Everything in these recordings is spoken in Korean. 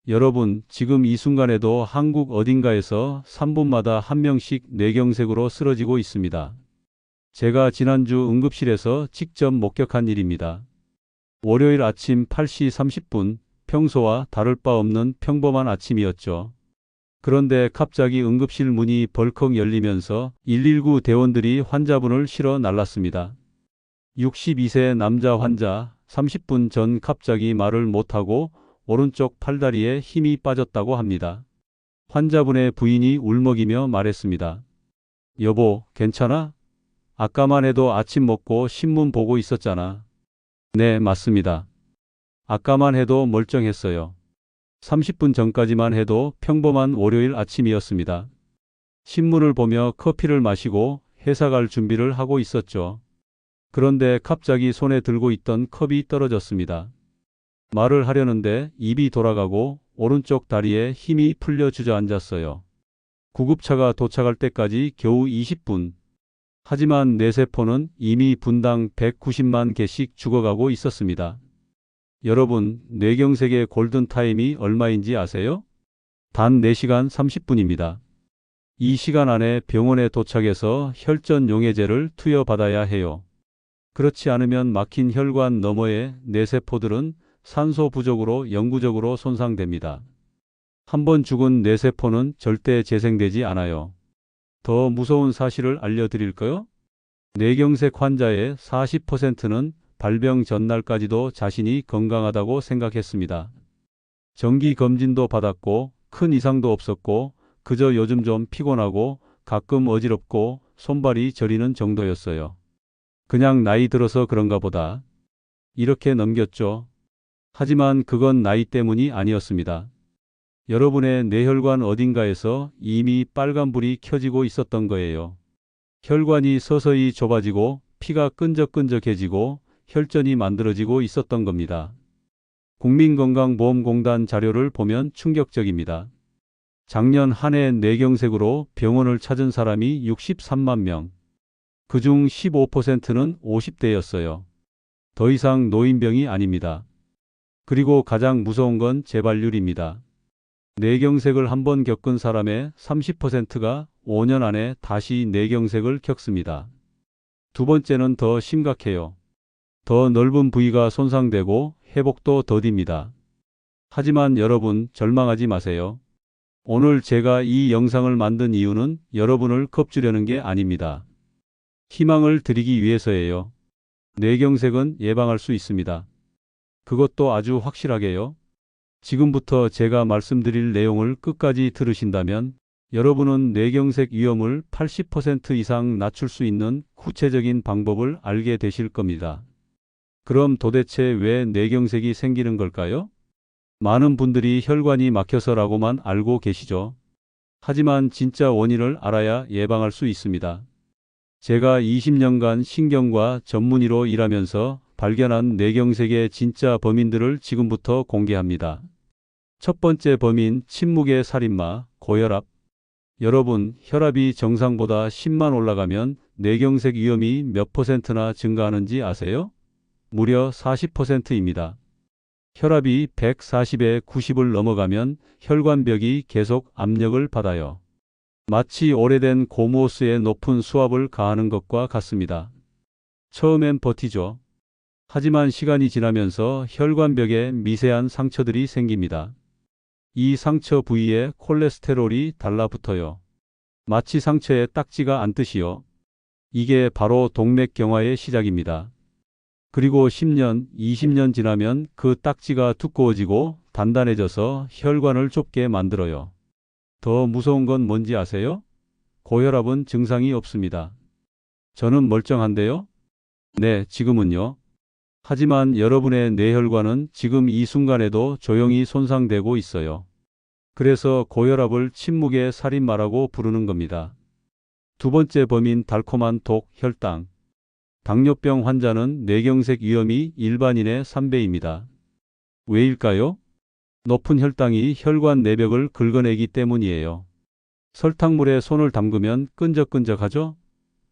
여러분, 지금 이 순간에도 한국 어딘가에서 3분마다 한 명씩 뇌경색으로 쓰러지고 있습니다. 제가 지난주 응급실에서 직접 목격한 일입니다. 월요일 아침 8시 30분, 평소와 다를 바 없는 평범한 아침이었죠. 그런데 갑자기 응급실 문이 벌컥 열리면서 119 대원들이 환자분을 실어 날랐습니다. 62세 남자 환자, 30분 전 갑자기 말을 못하고 오른쪽 팔다리에 힘이 빠졌다고 합니다. 환자분의 부인이 울먹이며 말했습니다. 여보, 괜찮아? 아까만 해도 아침 먹고 신문 보고 있었잖아. 네, 맞습니다. 아까만 해도 멀쩡했어요. 30분 전까지만 해도 평범한 월요일 아침이었습니다. 신문을 보며 커피를 마시고 회사 갈 준비를 하고 있었죠. 그런데 갑자기 손에 들고 있던 컵이 떨어졌습니다. 말을 하려는데 입이 돌아가고 오른쪽 다리에 힘이 풀려 주저앉았어요. 구급차가 도착할 때까지 겨우 20분. 하지만 뇌세포는 이미 분당 190만 개씩 죽어가고 있었습니다. 여러분, 뇌경색의 골든타임이 얼마인지 아세요? 단 4시간 30분입니다. 이 시간 안에 병원에 도착해서 혈전 용해제를 투여받아야 해요. 그렇지 않으면 막힌 혈관 너머의 뇌세포들은 산소 부족으로 영구적으로 손상됩니다. 한번 죽은 뇌세포는 절대 재생되지 않아요. 더 무서운 사실을 알려드릴까요? 뇌경색 환자의 40%는 발병 전날까지도 자신이 건강하다고 생각했습니다. 정기 검진도 받았고 큰 이상도 없었고 그저 요즘 좀 피곤하고 가끔 어지럽고 손발이 저리는 정도였어요. 그냥 나이 들어서 그런가 보다. 이렇게 넘겼죠. 하지만 그건 나이 때문이 아니었습니다. 여러분의 뇌혈관 어딘가에서 이미 빨간불이 켜지고 있었던 거예요. 혈관이 서서히 좁아지고 피가 끈적끈적해지고 혈전이 만들어지고 있었던 겁니다. 국민건강보험공단 자료를 보면 충격적입니다. 작년 한 해 뇌경색으로 병원을 찾은 사람이 63만 명. 그중 15%는 50대였어요. 더 이상 노인병이 아닙니다. 그리고 가장 무서운 건 재발률입니다. 뇌경색을 한번 겪은 사람의 30%가 5년 안에 다시 뇌경색을 겪습니다. 두 번째는 더 심각해요. 더 넓은 부위가 손상되고 회복도 더딥니다. 하지만 여러분, 절망하지 마세요. 오늘 제가 이 영상을 만든 이유는 여러분을 겁주려는 게 아닙니다. 희망을 드리기 위해서예요. 뇌경색은 예방할 수 있습니다. 그것도 아주 확실하게요. 지금부터 제가 말씀드릴 내용을 끝까지 들으신다면 여러분은 뇌경색 위험을 80% 이상 낮출 수 있는 구체적인 방법을 알게 되실 겁니다. 그럼 도대체 왜 뇌경색이 생기는 걸까요? 많은 분들이 혈관이 막혀서라고만 알고 계시죠. 하지만 진짜 원인을 알아야 예방할 수 있습니다. 제가 20년간 신경과 전문의로 일하면서 발견한 뇌경색의 진짜 범인들을 지금부터 공개합니다. 첫 번째 범인, 침묵의 살인마, 고혈압. 여러분, 혈압이 정상보다 10만 올라가면 뇌경색 위험이 몇 %나 증가하는지 아세요? 무려 40%입니다. 혈압이 140에 90을 넘어가면 혈관벽이 계속 압력을 받아요. 마치 오래된 고무호스에 높은 수압을 가하는 것과 같습니다. 처음엔 버티죠. 하지만 시간이 지나면서 혈관벽에 미세한 상처들이 생깁니다. 이 상처 부위에 콜레스테롤이 달라붙어요. 마치 상처에 딱지가 앉듯이요. 이게 바로 동맥경화의 시작입니다. 그리고 10년, 20년 지나면 그 딱지가 두꺼워지고 단단해져서 혈관을 좁게 만들어요. 더 무서운 건 뭔지 아세요? 고혈압은 증상이 없습니다. 저는 멀쩡한데요? 네, 지금은요. 하지만 여러분의 뇌혈관은 지금 이 순간에도 조용히 손상되고 있어요. 그래서 고혈압을 침묵의 살인마라고 부르는 겁니다. 두 번째 범인, 달콤한 독, 혈당. 당뇨병 환자는 뇌경색 위험이 일반인의 3배입니다. 왜일까요? 높은 혈당이 혈관 내벽을 긁어내기 때문이에요. 설탕물에 손을 담그면 끈적끈적하죠?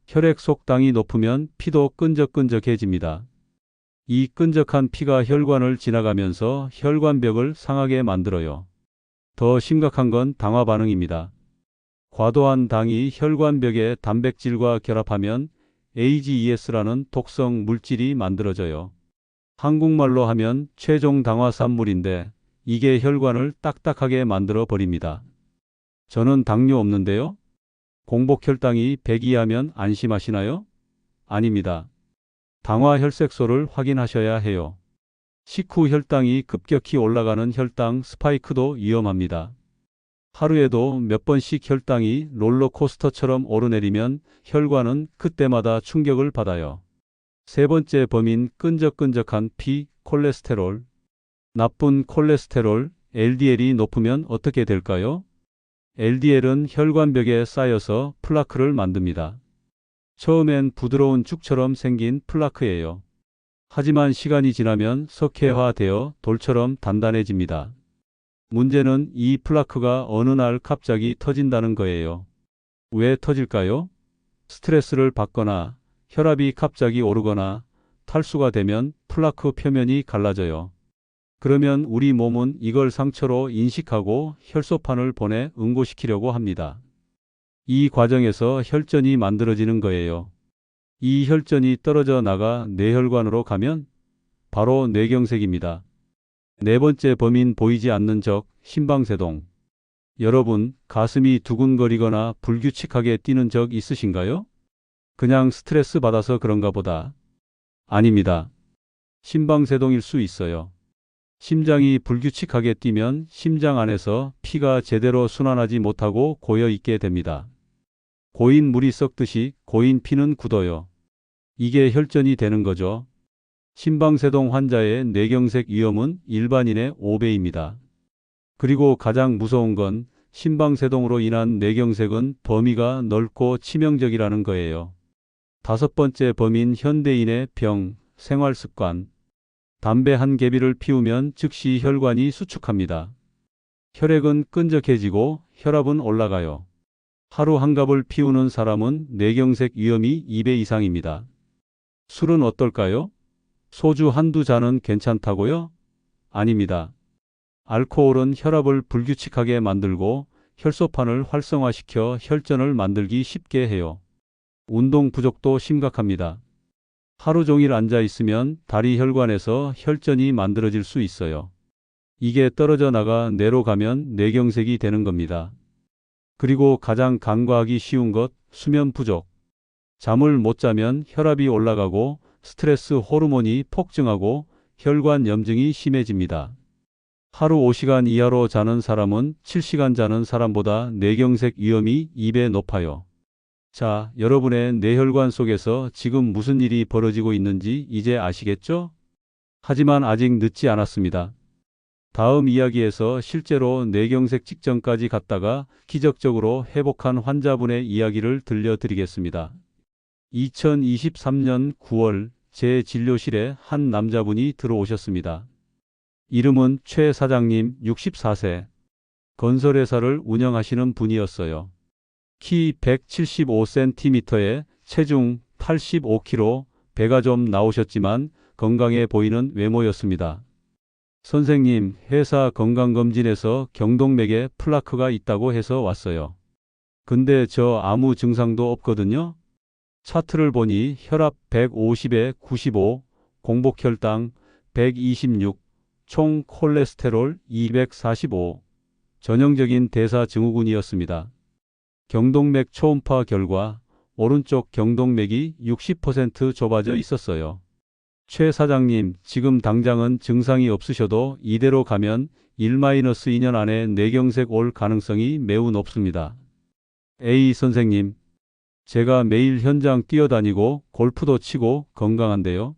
혈액 속당이 높으면 피도 끈적끈적해집니다. 이 끈적한 피가 혈관을 지나가면서 혈관벽을 상하게 만들어요. 더 심각한 건 당화 반응입니다. 과도한 당이 혈관벽의 단백질과 결합하면 AGES라는 독성 물질이 만들어져요. 한국말로 하면 최종 당화산물인데 이게 혈관을 딱딱하게 만들어 버립니다. 저는 당뇨 없는데요? 공복 혈당이 100 이하면 안심하시나요? 아닙니다. 당화 혈색소를 확인하셔야 해요. 식후 혈당이 급격히 올라가는 혈당 스파이크도 위험합니다. 하루에도 몇 번씩 혈당이 롤러코스터처럼 오르내리면 혈관은 그때마다 충격을 받아요. 세 번째 범인 끈적끈적한 피, 콜레스테롤. 나쁜 콜레스테롤, LDL이 높으면 어떻게 될까요? LDL은 혈관벽에 쌓여서 플라크를 만듭니다. 처음엔 부드러운 죽처럼 생긴 플라크예요. 하지만 시간이 지나면 석회화되어 돌처럼 단단해집니다. 문제는 이 플라크가 어느 날 갑자기 터진다는 거예요. 왜 터질까요? 스트레스를 받거나 혈압이 갑자기 오르거나 탈수가 되면 플라크 표면이 갈라져요. 그러면 우리 몸은 이걸 상처로 인식하고 혈소판을 보내 응고시키려고 합니다. 이 과정에서 혈전이 만들어지는 거예요. 이 혈전이 떨어져 나가 뇌혈관으로 가면 바로 뇌경색입니다. 네 번째 범인 보이지 않는 적, 심방세동. 여러분, 가슴이 두근거리거나 불규칙하게 뛰는 적 있으신가요? 그냥 스트레스 받아서 그런가 보다. 아닙니다. 심방세동일 수 있어요. 심장이 불규칙하게 뛰면 심장 안에서 피가 제대로 순환하지 못하고 고여 있게 됩니다. 고인 물이 썩듯이 고인 피는 굳어요. 이게 혈전이 되는 거죠. 심방세동 환자의 뇌경색 위험은 일반인의 5배입니다. 그리고 가장 무서운 건 심방세동으로 인한 뇌경색은 범위가 넓고 치명적이라는 거예요. 다섯 번째 범인 현대인의 병, 생활습관. 담배 한 개비를 피우면 즉시 혈관이 수축합니다. 혈액은 끈적해지고 혈압은 올라가요. 하루 한 갑을 피우는 사람은 뇌경색 위험이 2배 이상입니다. 술은 어떨까요? 소주 한두 잔은 괜찮다고요? 아닙니다. 알코올은 혈압을 불규칙하게 만들고 혈소판을 활성화시켜 혈전을 만들기 쉽게 해요. 운동 부족도 심각합니다. 하루 종일 앉아 있으면 다리 혈관에서 혈전이 만들어질 수 있어요. 이게 떨어져 나가 뇌로 가면 뇌경색이 되는 겁니다. 그리고 가장 간과하기 쉬운 것, 수면 부족. 잠을 못 자면 혈압이 올라가고 스트레스 호르몬이 폭증하고 혈관 염증이 심해집니다. 하루 5시간 이하로 자는 사람은 7시간 자는 사람보다 뇌경색 위험이 2배 높아요. 자, 여러분의 뇌혈관 속에서 지금 무슨 일이 벌어지고 있는지 이제 아시겠죠? 하지만 아직 늦지 않았습니다. 다음 이야기에서 실제로 뇌경색 직전까지 갔다가 기적적으로 회복한 환자분의 이야기를 들려드리겠습니다. 2023년 9월 제 진료실에 한 남자분이 들어오셨습니다. 이름은 최 사장님 64세. 건설회사를 운영하시는 분이었어요. 키 175cm에 체중 85kg, 배가 좀 나오셨지만 건강해 보이는 외모였습니다. 선생님, 회사 건강검진에서 경동맥에 플라크가 있다고 해서 왔어요. 근데 저 아무 증상도 없거든요. 차트를 보니 혈압 150에 95, 공복혈당 126, 총 콜레스테롤 245, 전형적인 대사증후군이었습니다. 경동맥 초음파 결과 오른쪽 경동맥이 60% 좁아져 있었어요. 최 사장님, 지금 당장은 증상이 없으셔도 이대로 가면 1-2년 안에 뇌경색 올 가능성이 매우 높습니다. A 선생님, 제가 매일 현장 뛰어다니고 골프도 치고 건강한데요.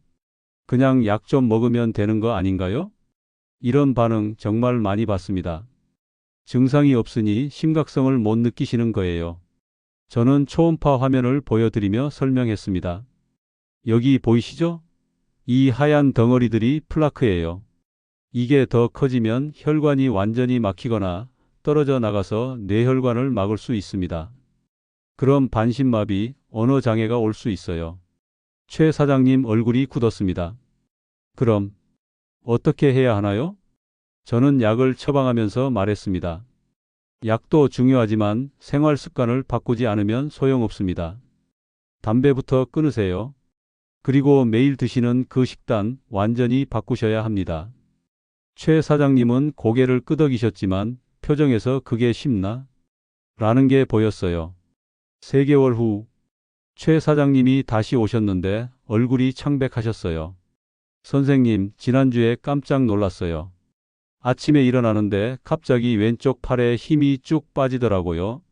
그냥 약 좀 먹으면 되는 거 아닌가요? 이런 반응 정말 많이 받습니다. 증상이 없으니 심각성을 못 느끼시는 거예요. 저는 초음파 화면을 보여드리며 설명했습니다. 여기 보이시죠? 이 하얀 덩어리들이 플라크예요. 이게 더 커지면 혈관이 완전히 막히거나 떨어져 나가서 뇌혈관을 막을 수 있습니다. 그럼 반신마비, 언어장애가 올 수 있어요. 최 사장님 얼굴이 굳었습니다. 그럼 어떻게 해야 하나요? 저는 약을 처방하면서 말했습니다. 약도 중요하지만 생활 습관을 바꾸지 않으면 소용없습니다. 담배부터 끊으세요. 그리고 매일 드시는 그 식단 완전히 바꾸셔야 합니다. 최 사장님은 고개를 끄덕이셨지만 표정에서 그게 쉽나? 라는 게 보였어요. 3개월 후, 최 사장님이 다시 오셨는데 얼굴이 창백하셨어요. 선생님, 지난주에 깜짝 놀랐어요. 아침에 일어나는데 갑자기 왼쪽 팔에 힘이 쭉 빠지더라고요.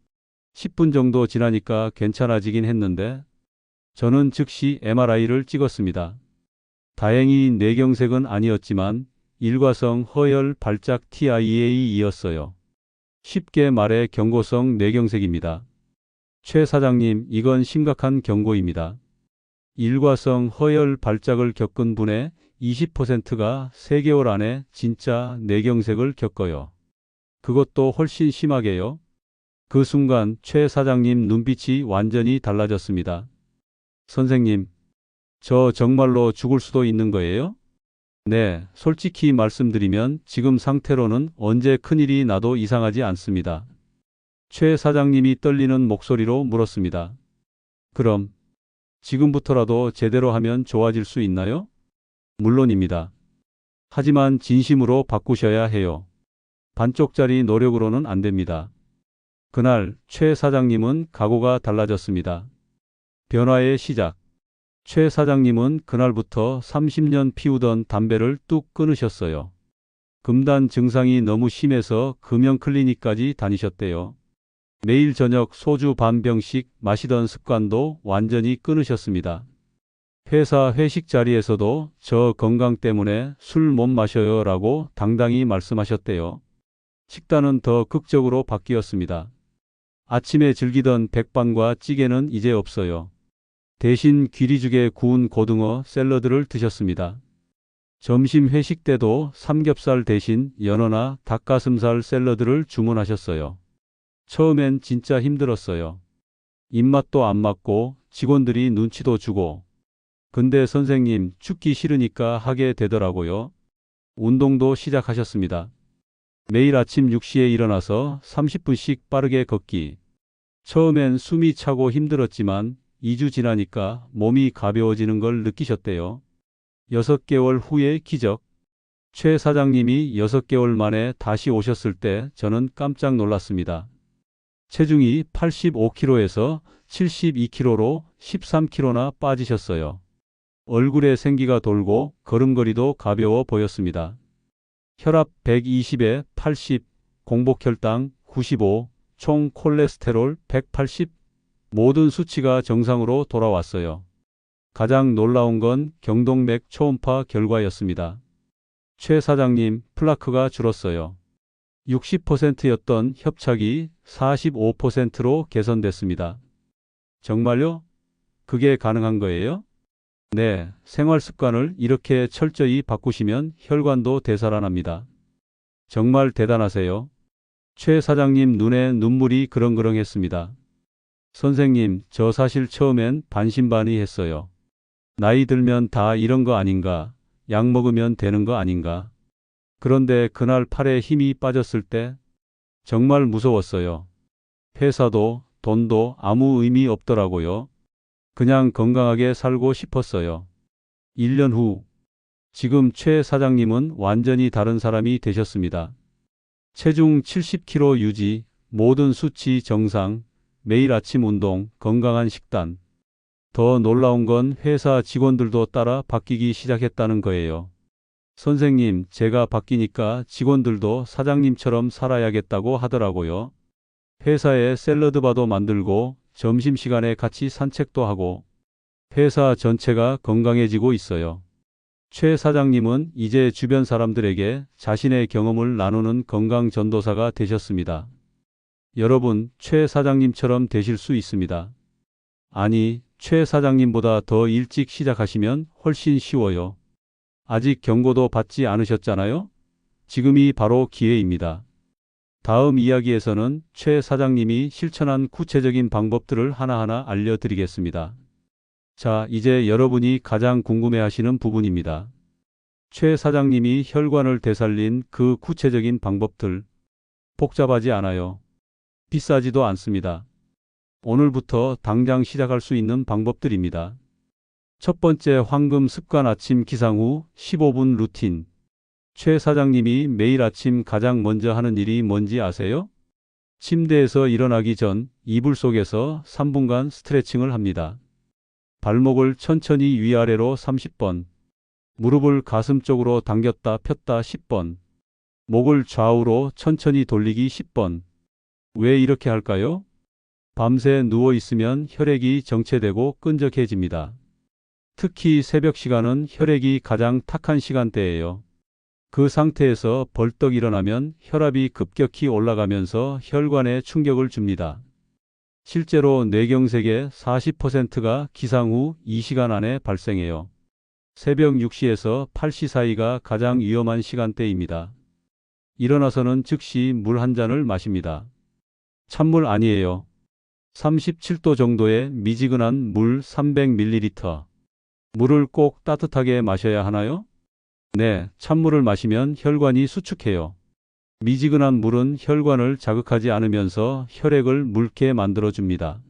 10분 정도 지나니까 괜찮아지긴 했는데 저는 즉시 MRI를 찍었습니다. 다행히 뇌경색은 아니었지만 일과성 허혈 발작 TIA이었어요. 쉽게 말해 경고성 뇌경색입니다. 최 사장님, 이건 심각한 경고입니다. 일과성 허혈 발작을 겪은 분의 20%가 3개월 안에 진짜 뇌경색을 겪어요. 그것도 훨씬 심하게요. 그 순간 최 사장님 눈빛이 완전히 달라졌습니다. 선생님, 저 정말로 죽을 수도 있는 거예요? 네, 솔직히 말씀드리면 지금 상태로는 언제 큰일이 나도 이상하지 않습니다. 최 사장님이 떨리는 목소리로 물었습니다. 그럼 지금부터라도 제대로 하면 좋아질 수 있나요? 물론입니다. 하지만 진심으로 바꾸셔야 해요. 반쪽짜리 노력으로는 안 됩니다. 그날 최 사장님은 각오가 달라졌습니다. 변화의 시작. 최 사장님은 그날부터 30년 피우던 담배를 뚝 끊으셨어요. 금단 증상이 너무 심해서 금연 클리닉까지 다니셨대요. 매일 저녁 소주 반 병씩 마시던 습관도 완전히 끊으셨습니다. 회사 회식 자리에서도 저 건강 때문에 술 못 마셔요 라고 당당히 말씀하셨대요. 식단은 더 극적으로 바뀌었습니다. 아침에 즐기던 백반과 찌개는 이제 없어요. 대신 귀리죽에 구운 고등어 샐러드를 드셨습니다. 점심 회식 때도 삼겹살 대신 연어나 닭가슴살 샐러드를 주문하셨어요. 처음엔 진짜 힘들었어요. 입맛도 안 맞고 직원들이 눈치도 주고. 근데 선생님, 죽기 싫으니까 하게 되더라고요. 운동도 시작하셨습니다. 매일 아침 6시에 일어나서 30분씩 빠르게 걷기. 처음엔 숨이 차고 힘들었지만 2주 지나니까 몸이 가벼워지는 걸 느끼셨대요. 6개월 후의 기적. 최 사장님이 6개월 만에 다시 오셨을 때 저는 깜짝 놀랐습니다. 체중이 85kg에서 72kg로 13kg나 빠지셨어요. 얼굴에 생기가 돌고 걸음걸이도 가벼워 보였습니다. 혈압 120에 80, 공복혈당 95, 총 콜레스테롤 180, 모든 수치가 정상으로 돌아왔어요. 가장 놀라운 건 경동맥 초음파 결과였습니다. 최 사장님, 플라크가 줄었어요. 60%였던 협착이 45%로 개선됐습니다. 정말요? 그게 가능한 거예요? 네, 생활 습관을 이렇게 철저히 바꾸시면 혈관도 되살아납니다. 정말 대단하세요. 최 사장님 눈에 눈물이 그렁그렁했습니다. 선생님, 저 사실 처음엔 반신반의했어요. 나이 들면 다 이런 거 아닌가? 약 먹으면 되는 거 아닌가? 그런데 그날 팔에 힘이 빠졌을 때 정말 무서웠어요. 회사도 돈도 아무 의미 없더라고요. 그냥 건강하게 살고 싶었어요. 1년 후, 지금 최 사장님은 완전히 다른 사람이 되셨습니다. 체중 70kg 유지, 모든 수치 정상, 매일 아침 운동, 건강한 식단. 더 놀라운 건 회사 직원들도 따라 바뀌기 시작했다는 거예요. 선생님, 제가 바뀌니까 직원들도 사장님처럼 살아야겠다고 하더라고요. 회사에 샐러드바도 만들고 점심시간에 같이 산책도 하고 회사 전체가 건강해지고 있어요. 최 사장님은 이제 주변 사람들에게 자신의 경험을 나누는 건강 전도사가 되셨습니다. 여러분, 최 사장님처럼 되실 수 있습니다. 아니, 최 사장님보다 더 일찍 시작하시면 훨씬 쉬워요. 아직 경고도 받지 않으셨잖아요? 지금이 바로 기회입니다. 다음 이야기에서는 최 사장님이 실천한 구체적인 방법들을 하나하나 알려드리겠습니다. 자, 이제 여러분이 가장 궁금해하시는 부분입니다. 최 사장님이 혈관을 되살린 그 구체적인 방법들. 복잡하지 않아요. 비싸지도 않습니다. 오늘부터 당장 시작할 수 있는 방법들입니다. 첫 번째, 황금 습관. 아침 기상 후 15분 루틴. 최 사장님이 매일 아침 가장 먼저 하는 일이 뭔지 아세요? 침대에서 일어나기 전 이불 속에서 3분간 스트레칭을 합니다. 발목을 천천히 위아래로 30번, 무릎을 가슴 쪽으로 당겼다 폈다 10번, 목을 좌우로 천천히 돌리기 10번. 왜 이렇게 할까요? 밤새 누워 있으면 혈액이 정체되고 끈적해집니다. 특히 새벽 시간은 혈액이 가장 탁한 시간대예요. 그 상태에서 벌떡 일어나면 혈압이 급격히 올라가면서 혈관에 충격을 줍니다. 실제로 뇌경색의 40%가 기상 후 2시간 안에 발생해요. 새벽 6시에서 8시 사이가 가장 위험한 시간대입니다. 일어나서는 즉시 물 한 잔을 마십니다. 찬물 아니에요. 37도 정도의 미지근한 물 300ml. 물을 꼭 따뜻하게 마셔야 하나요? 네, 찬물을 마시면 혈관이 수축해요. 미지근한 물은 혈관을 자극하지 않으면서 혈액을 묽게 만들어줍니다.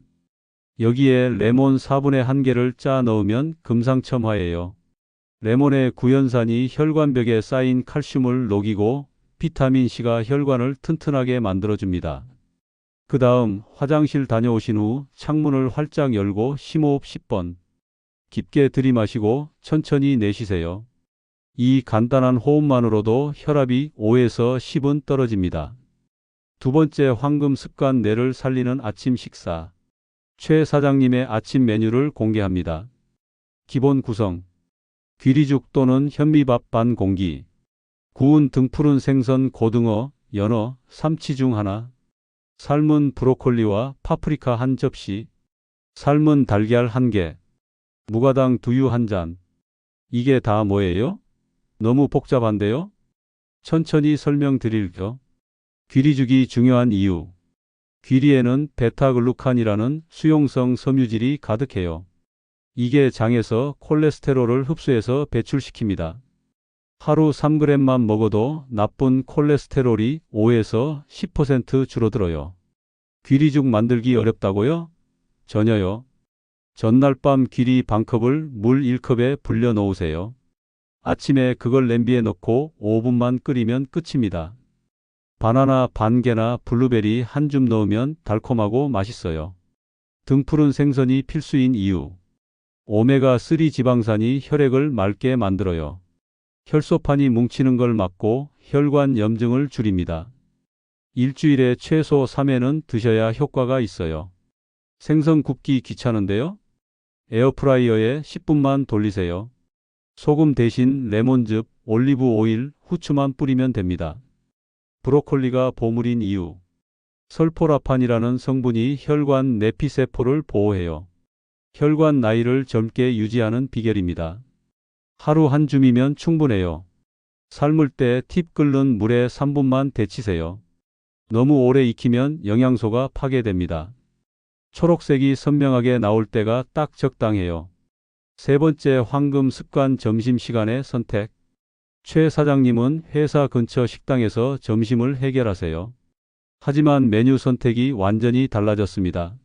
여기에 레몬 4분의 1개를 짜 넣으면 금상첨화예요. 레몬의 구연산이 혈관벽에 쌓인 칼슘을 녹이고 비타민C가 혈관을 튼튼하게 만들어줍니다. 그 다음 화장실 다녀오신 후 창문을 활짝 열고 심호흡 10번. 깊게 들이마시고 천천히 내쉬세요. 이 간단한 호흡만으로도 혈압이 5에서 10은 떨어집니다. 두 번째, 황금 습관. 뇌를 살리는 아침 식사. 최 사장님의 아침 메뉴를 공개합니다. 기본 구성: 귀리죽 또는 현미밥 반 공기, 구운 등푸른 생선, 고등어, 연어, 삼치 중 하나, 삶은 브로콜리와 파프리카 한 접시, 삶은 달걀 1개, 무가당 두유 1잔. 이게 다 뭐예요? 너무 복잡한데요? 천천히 설명드릴게요. 귀리죽이 중요한 이유. 귀리에는 베타글루칸이라는 수용성 섬유질이 가득해요. 이게 장에서 콜레스테롤을 흡수해서 배출시킵니다. 하루 3g만 먹어도 나쁜 콜레스테롤이 5에서 10% 줄어들어요. 귀리죽 만들기 어렵다고요? 전혀요. 전날 밤 귀리 반컵을 물 1컵에 불려 놓으세요. 아침에 그걸 냄비에 넣고 5분만 끓이면 끝입니다. 바나나 반 개나 블루베리 한 줌 넣으면 달콤하고 맛있어요. 등푸른 생선이 필수인 이유. 오메가3 지방산이 혈액을 맑게 만들어요. 혈소판이 뭉치는 걸 막고 혈관 염증을 줄입니다. 일주일에 최소 3회는 드셔야 효과가 있어요. 생선 굽기 귀찮은데요? 에어프라이어에 10분만 돌리세요. 소금 대신 레몬즙, 올리브 오일, 후추만 뿌리면 됩니다. 브로콜리가 보물인 이유. 설포라판이라는 성분이 혈관 내피세포를 보호해요. 혈관 나이를 젊게 유지하는 비결입니다. 하루 한 줌이면 충분해요. 삶을 때 팁: 끓는 물에 3분만 데치세요. 너무 오래 익히면 영양소가 파괴됩니다. 초록색이 선명하게 나올 때가 딱 적당해요. 세 번째, 황금 습관. 점심시간의 선택. 최 사장님은 회사 근처 식당에서 점심을 해결하세요. 하지만 메뉴 선택이 완전히 달라졌습니다.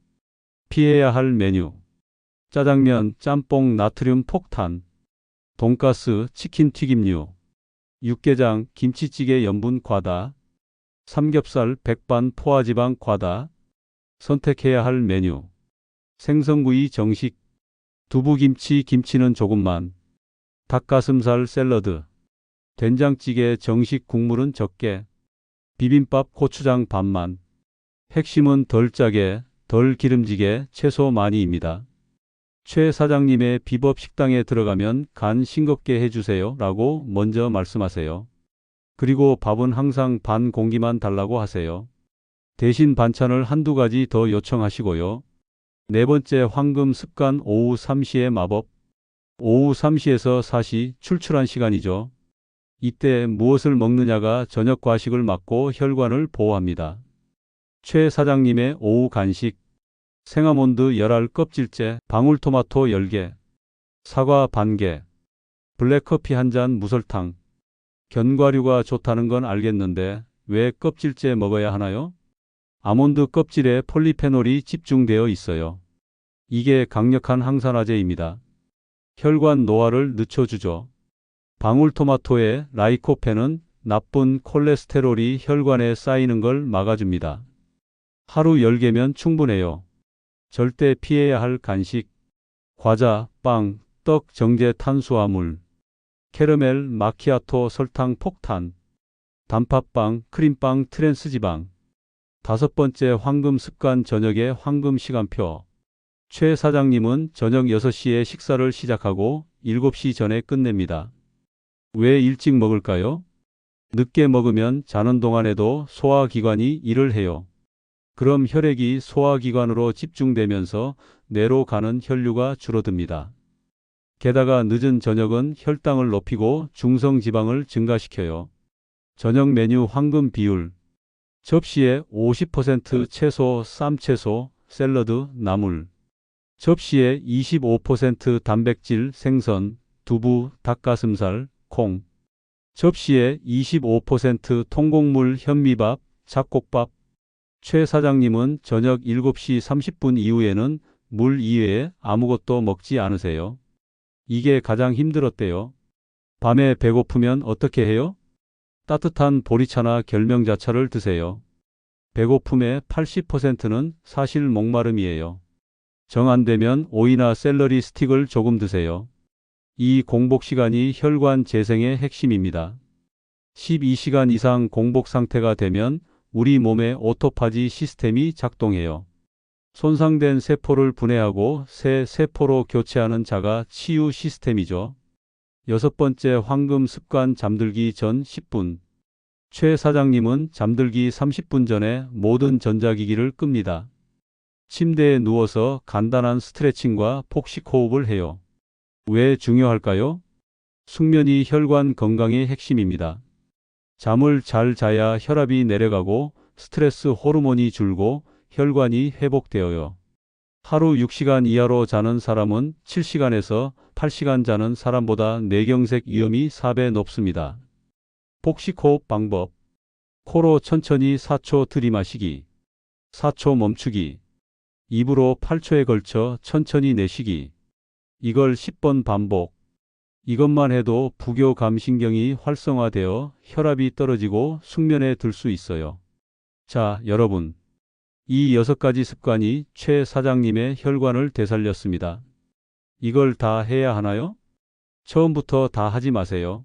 피해야 할 메뉴. 짜장면, 짬뽕, 나트륨 폭탄. 돈가스, 치킨 튀김류. 육개장, 김치찌개 염분 과다. 삼겹살, 백반, 포화지방 과다. 선택해야 할 메뉴. 생선구이 정식. 두부김치, 김치는 조금만. 닭가슴살 샐러드. 된장찌개 정식, 국물은 적게. 비빔밥, 고추장 반만. 핵심은 덜 짜게, 덜 기름지게, 채소 많이입니다. 최 사장님의 비법 식당에 들어가면 간 싱겁게 해주세요 라고 먼저 말씀하세요. 그리고 밥은 항상 반 공기만 달라고 하세요. 대신 반찬을 한두 가지 더 요청하시고요. 네 번째, 황금 습관. 오후 3시의 마법. 오후 3시에서 4시 출출한 시간이죠. 이때 무엇을 먹느냐가 저녁 과식을 막고 혈관을 보호합니다. 최 사장님의 오후 간식. 생아몬드 열알 껍질째, 방울토마토 10개, 사과 반개, 블랙커피 한 잔, 무설탕. 견과류가 좋다는 건 알겠는데 왜 껍질째 먹어야 하나요? 아몬드 껍질에 폴리페놀이 집중되어 있어요. 이게 강력한 항산화제입니다. 혈관 노화를 늦춰주죠. 방울토마토의 라이코펜은 나쁜 콜레스테롤이 혈관에 쌓이는 걸 막아줍니다. 하루 10개면 충분해요. 절대 피해야 할 간식, 과자, 빵, 떡, 정제 탄수화물, 캐러멜, 마키아토, 설탕, 폭탄, 단팥빵, 크림빵, 트랜스지방. 5번째 황금 습관 저녁의 황금 시간표. 최 사장님은 저녁 6시에 식사를 시작하고 7시 전에 끝냅니다. 왜 일찍 먹을까요? 늦게 먹으면 자는 동안에도 소화기관이 일을 해요. 그럼 혈액이 소화기관으로 집중되면서 뇌로 가는 혈류가 줄어듭니다. 게다가 늦은 저녁은 혈당을 높이고 중성지방을 증가시켜요. 저녁 메뉴 황금 비율. 접시에 50% 채소, 쌈채소, 샐러드, 나물. 접시에 25% 단백질, 생선, 두부, 닭가슴살, 콩. 접시에 25% 통곡물, 현미밥, 잡곡밥. 최 사장님은 저녁 7시 30분 이후에는 물 이외에 아무것도 먹지 않으세요. 이게 가장 힘들었대요. 밤에 배고프면 어떻게 해요? 따뜻한 보리차나 결명자차를 드세요. 배고픔의 80%는 사실 목마름이에요. 정 안 되면 오이나 샐러리 스틱을 조금 드세요. 이 공복 시간이 혈관 재생의 핵심입니다. 12시간 이상 공복 상태가 되면 우리 몸의 오토파지 시스템이 작동해요. 손상된 세포를 분해하고 새 세포로 교체하는 자가 치유 시스템이죠. 6번째 황금 습관 잠들기 전 10분. 최 사장님은 잠들기 30분 전에 모든 전자기기를 끕니다. 침대에 누워서 간단한 스트레칭과 복식 호흡을 해요. 왜 중요할까요? 숙면이 혈관 건강의 핵심입니다. 잠을 잘 자야 혈압이 내려가고 스트레스 호르몬이 줄고 혈관이 회복되어요. 하루 6시간 이하로 자는 사람은 7시간에서 8시간 자는 사람보다 뇌경색 위험이 4배 높습니다. 복식호흡 방법. 코로 천천히 4초 들이마시기, 4초 멈추기, 입으로 8초에 걸쳐 천천히 내쉬기. 이걸 10번 반복. 이것만 해도 부교감신경이 활성화되어 혈압이 떨어지고 숙면에 들 수 있어요. 자, 여러분. 이 6가지 습관이 최 사장님의 혈관을 되살렸습니다. 이걸 다 해야 하나요? 처음부터 다 하지 마세요.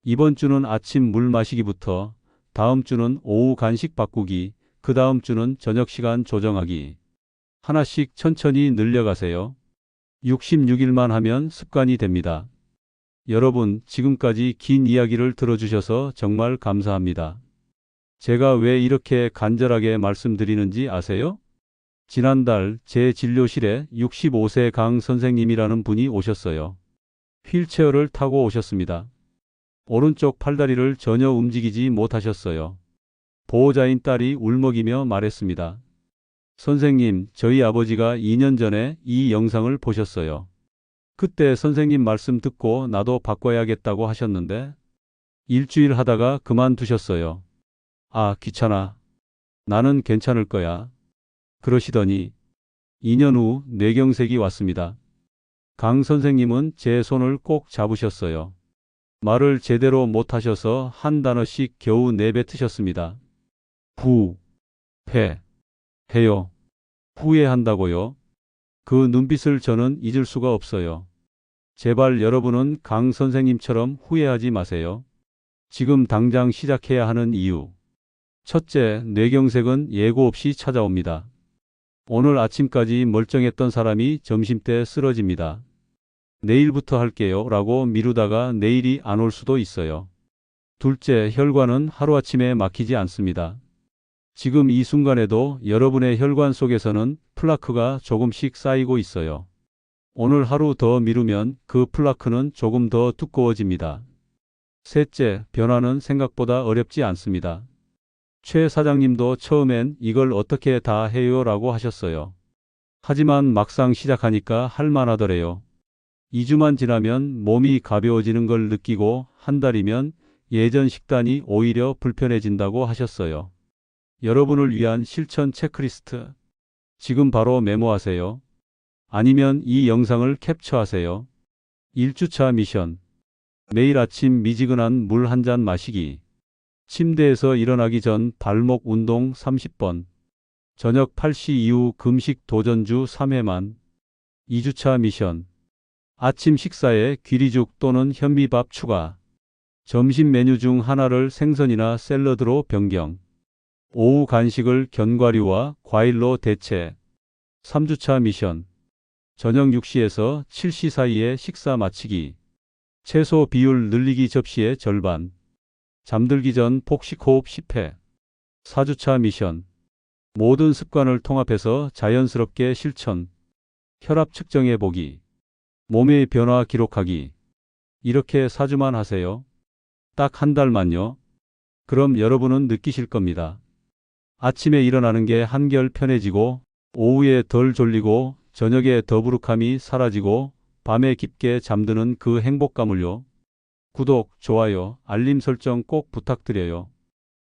이번 주는 아침 물 마시기부터, 다음 주는 오후 간식 바꾸기, 그 다음 주는 저녁 시간 조정하기. 하나씩 천천히 늘려가세요. 66일만 하면 습관이 됩니다. 여러분, 지금까지 긴 이야기를 들어주셔서 정말 감사합니다. 제가 왜 이렇게 간절하게 말씀드리는지 아세요? 지난달 제 진료실에 65세 강 선생님이라는 분이 오셨어요. 휠체어를 타고 오셨습니다. 오른쪽 팔다리를 전혀 움직이지 못하셨어요. 보호자인 딸이 울먹이며 말했습니다. 선생님, 저희 아버지가 2년 전에 이 영상을 보셨어요. 그때 선생님 말씀 듣고 나도 바꿔야겠다고 하셨는데 일주일 하다가 그만두셨어요. 아, 귀찮아. 나는 괜찮을 거야. 그러시더니 2년 후 뇌경색이 왔습니다. 강 선생님은 제 손을 꼭 잡으셨어요. 말을 제대로 못하셔서 한 단어씩 겨우 내뱉으셨습니다. 해요. 후회한다고요? 그 눈빛을 저는 잊을 수가 없어요. 제발 여러분은 강 선생님처럼 후회하지 마세요. 지금 당장 시작해야 하는 이유. 첫째, 뇌경색은 예고 없이 찾아옵니다. 오늘 아침까지 멀쩡했던 사람이 점심때 쓰러집니다. 내일부터 할게요 라고 미루다가 내일이 안 올 수도 있어요. 둘째, 혈관은 하루아침에 막히지 않습니다. 지금 이 순간에도 여러분의 혈관 속에서는 플라크가 조금씩 쌓이고 있어요. 오늘 하루 더 미루면 그 플라크는 조금 더 두꺼워집니다. 셋째, 변화는 생각보다 어렵지 않습니다. 최 사장님도 처음엔 이걸 어떻게 다 해요 라고 하셨어요. 하지만 막상 시작하니까 할만하더래요. 2주만 지나면 몸이 가벼워지는 걸 느끼고 한 달이면 예전 식단이 오히려 불편해진다고 하셨어요. 여러분을 위한 실천 체크리스트. 지금 바로 메모하세요. 아니면 이 영상을 캡처하세요. 1주차 미션. 매일 아침 미지근한 물 한 잔 마시기. 침대에서 일어나기 전 발목 운동 30번. 저녁 8시 이후 금식 도전주 3회만. 2주차 미션. 아침 식사에 귀리죽 또는 현미밥 추가. 점심 메뉴 중 하나를 생선이나 샐러드로 변경. 오후 간식을 견과류와 과일로 대체. 3주차 미션. 저녁 6시에서 7시 사이에 식사 마치기. 채소 비율 늘리기 접시의 절반. 잠들기 전 폭식 호흡 10회. 4주차 미션. 모든 습관을 통합해서 자연스럽게 실천. 혈압 측정해 보기. 몸의 변화 기록하기. 이렇게 4주만 하세요. 딱 한 달만요. 그럼 여러분은 느끼실 겁니다. 아침에 일어나는 게 한결 편해지고, 오후에 덜 졸리고, 저녁에 더부룩함이 사라지고, 밤에 깊게 잠드는 그 행복감을요. 구독, 좋아요, 알림 설정 꼭 부탁드려요.